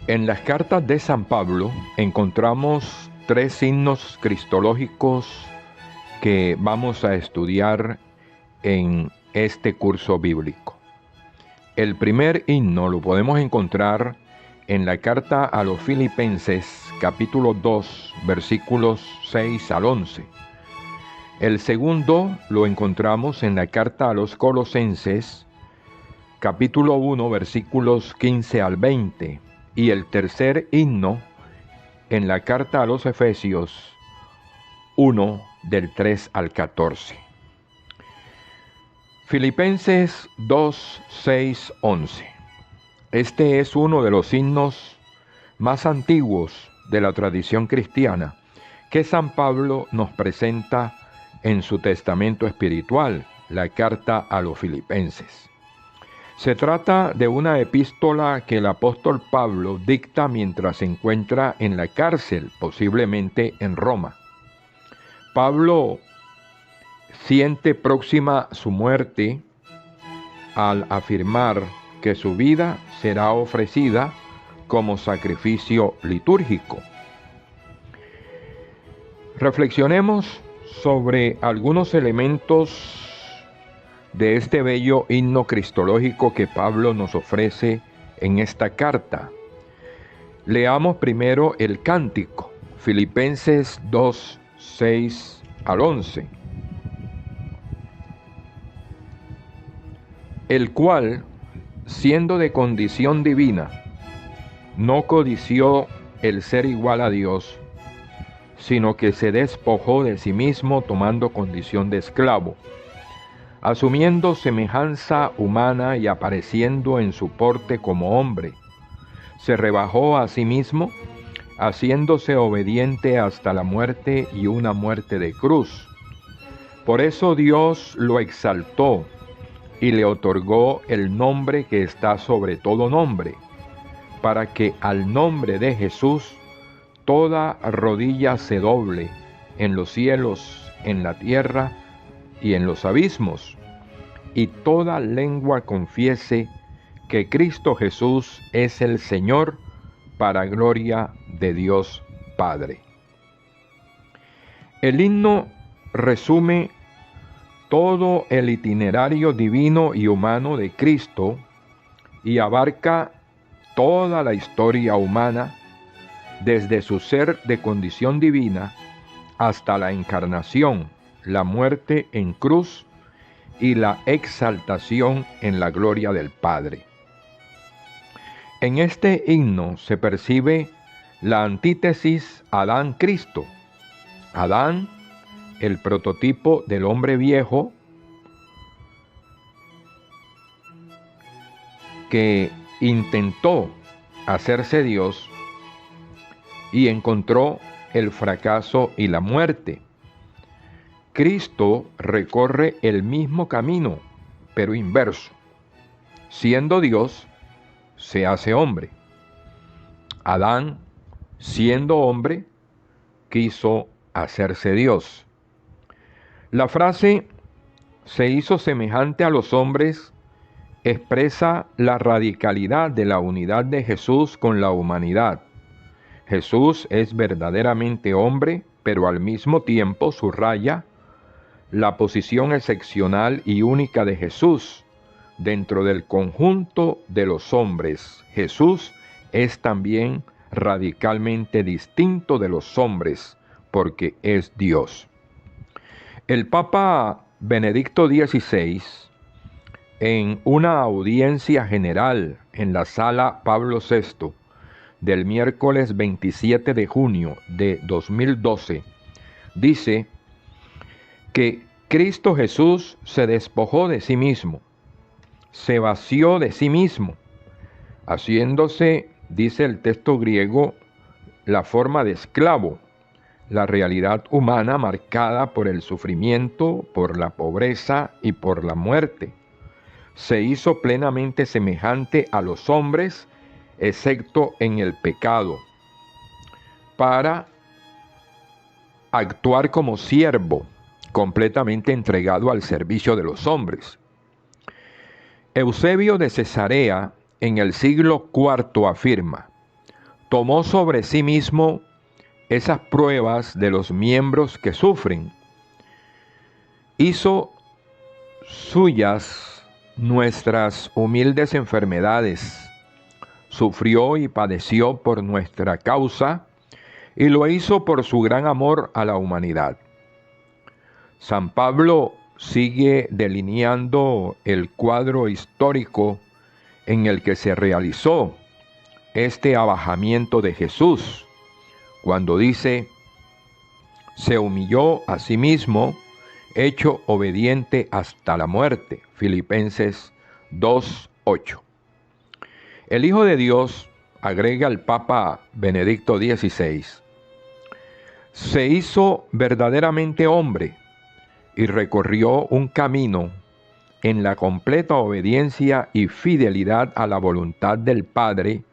En las cartas de San Pablo encontramos tres signos cristológicos que vamos a estudiar en este curso bíblico. El primer himno lo podemos encontrar en la carta a los Filipenses, capítulo 2, versículos 6 al 11. El segundo lo encontramos en la carta a los Colosenses, capítulo 1, versículos 15 al 20. Y el tercer himno en la carta a los Efesios 1, del 3 al 14. Filipenses 2, 6, 11. Este es uno de los himnos más antiguos de la tradición cristiana que San Pablo nos presenta en su testamento espiritual, la carta a los Filipenses. Se trata de una epístola que el apóstol Pablo dicta mientras se encuentra en la cárcel, posiblemente en Roma. Pablo siente próxima su muerte al afirmar que su vida será ofrecida como sacrificio litúrgico. Reflexionemos sobre algunos elementos de este bello himno cristológico que Pablo nos ofrece en esta carta. Leamos primero el cántico, Filipenses 2, 6 al 11. El cual, siendo de condición divina, no codició el ser igual a Dios, sino que se despojó de sí mismo tomando condición de esclavo, asumiendo semejanza humana y apareciendo en su porte como hombre. Se rebajó a sí mismo, haciéndose obediente hasta la muerte y una muerte de cruz. Por eso Dios lo exaltó y le otorgó el nombre que está sobre todo nombre, para que al nombre de Jesús toda rodilla se doble en los cielos, en la tierra y en los abismos, y toda lengua confiese que Cristo Jesús es el Señor, para gloria de Dios Padre. El himno resume todo el itinerario divino y humano de Cristo y abarca toda la historia humana, desde su ser de condición divina hasta la encarnación, la muerte en cruz y la exaltación en la gloria del Padre. En este himno se percibe la antítesis Adán-Cristo. Adán, el prototipo del hombre viejo que intentó hacerse Dios y encontró el fracaso y la muerte. Cristo recorre el mismo camino, pero inverso. Siendo Dios, se hace hombre. Adán, siendo hombre, quiso hacerse Dios. La frase "se hizo semejante a los hombres" expresa la radicalidad de la unidad de Jesús con la humanidad. Jesús es verdaderamente hombre, pero al mismo tiempo subraya la posición excepcional y única de Jesús dentro del conjunto de los hombres. Jesús es también radicalmente distinto de los hombres, porque es Dios. El Papa Benedicto XVI, en una audiencia general en la Sala Pablo VI del miércoles 27 de junio de 2012, dice que Cristo Jesús se despojó de sí mismo, se vació de sí mismo, haciéndose, dice el texto griego, la forma de esclavo, la realidad humana marcada por el sufrimiento, por la pobreza y por la muerte. Se hizo plenamente semejante a los hombres, excepto en el pecado, para actuar como siervo, completamente entregado al servicio de los hombres. Eusebio de Cesarea, en el siglo IV, afirma: tomó sobre sí mismo esas pruebas de los miembros que sufren. Hizo suyas nuestras humildes enfermedades, sufrió y padeció por nuestra causa, y lo hizo por su gran amor a la humanidad. San Pablo sigue delineando el cuadro histórico en el que se realizó este abajamiento de Jesús, cuando dice: se humilló a sí mismo, hecho obediente hasta la muerte. Filipenses 2:8. El Hijo de Dios, agrega el Papa Benedicto XVI, se hizo verdaderamente hombre y recorrió un camino en la completa obediencia y fidelidad a la voluntad del Padre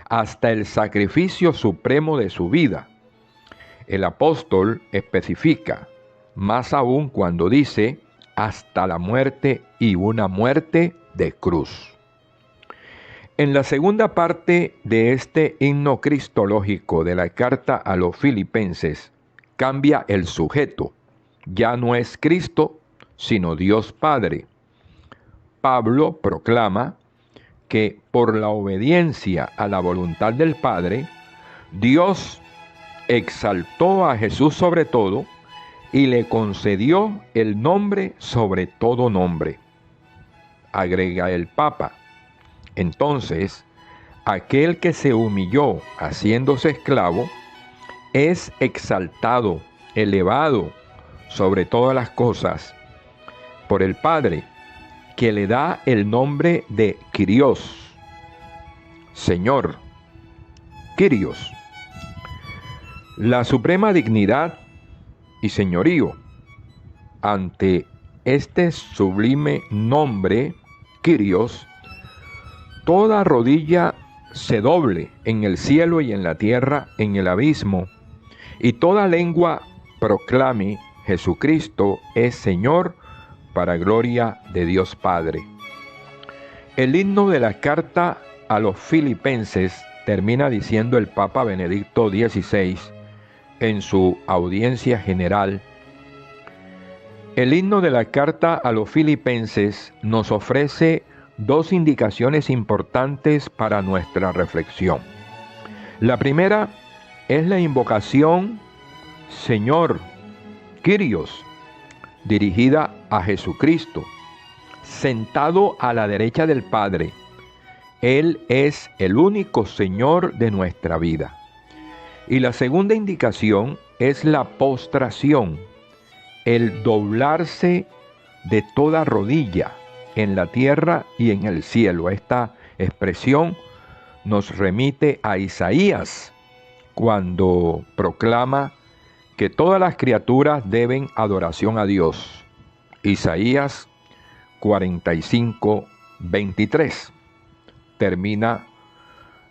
hasta el sacrificio supremo de su vida. El apóstol especifica, más aún cuando dice, hasta la muerte, y una muerte de cruz. En la segunda parte de este himno cristológico de la carta a los Filipenses, cambia el sujeto. Ya no es Cristo, sino Dios Padre. Pablo proclama que por la obediencia a la voluntad del Padre, Dios exaltó a Jesús sobre todo y le concedió el nombre sobre todo nombre. Agrega el Papa: entonces, aquel que se humilló haciéndose esclavo es exaltado, elevado sobre todas las cosas por el Padre, que le da el nombre de Kyrios, Señor. Kyrios, la suprema dignidad y señorío. Ante este sublime nombre, Kyrios, toda rodilla se doble en el cielo y en la tierra, en el abismo, y toda lengua proclame: Jesucristo es Señor, para gloria de Dios Padre. El himno de la carta a los Filipenses termina diciendo el Papa Benedicto XVI en su audiencia general: el himno de la carta a los Filipenses nos ofrece dos indicaciones importantes para nuestra reflexión. La primera es la invocación Señor, Kyrios, dirigida a Jesucristo, sentado a la derecha del Padre. Él es el único Señor de nuestra vida. Y la segunda indicación es la postración, el doblarse de toda rodilla en la tierra y en el cielo. Esta expresión nos remite a Isaías, cuando proclama que todas las criaturas deben adoración a Dios. Isaías 45:23. Termina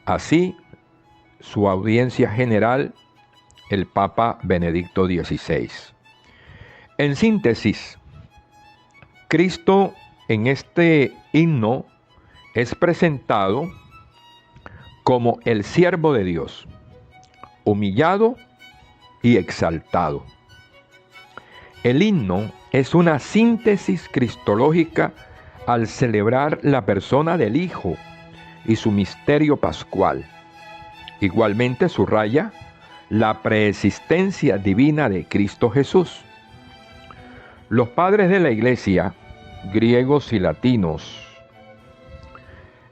así su audiencia general el Papa Benedicto XVI. En síntesis, Cristo en este himno es presentado como el siervo de Dios, humillado y exaltado. El himno es una síntesis cristológica al celebrar la persona del Hijo y su misterio pascual. Igualmente subraya la preexistencia divina de Cristo Jesús. Los padres de la Iglesia, griegos y latinos,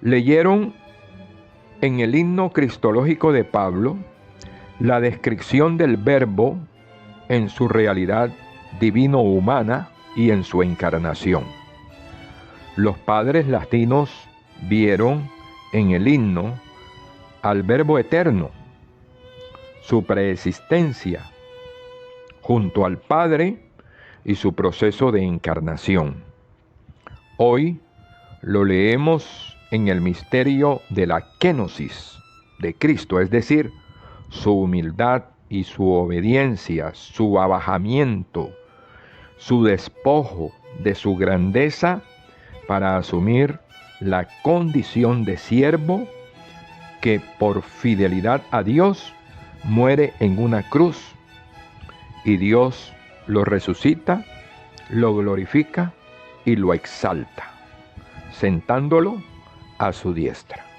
leyeron en el himno cristológico de Pablo la descripción del Verbo en su realidad divino-humana y en su encarnación. Los padres latinos vieron en el himno al Verbo eterno, su preexistencia junto al Padre y su proceso de encarnación. Hoy lo leemos en el misterio de la kenosis de Cristo, es decir, su humildad y su obediencia, su abajamiento, su despojo de su grandeza para asumir la condición de siervo que por fidelidad a Dios muere en una cruz y Dios lo resucita, lo glorifica y lo exalta, sentándolo a su diestra.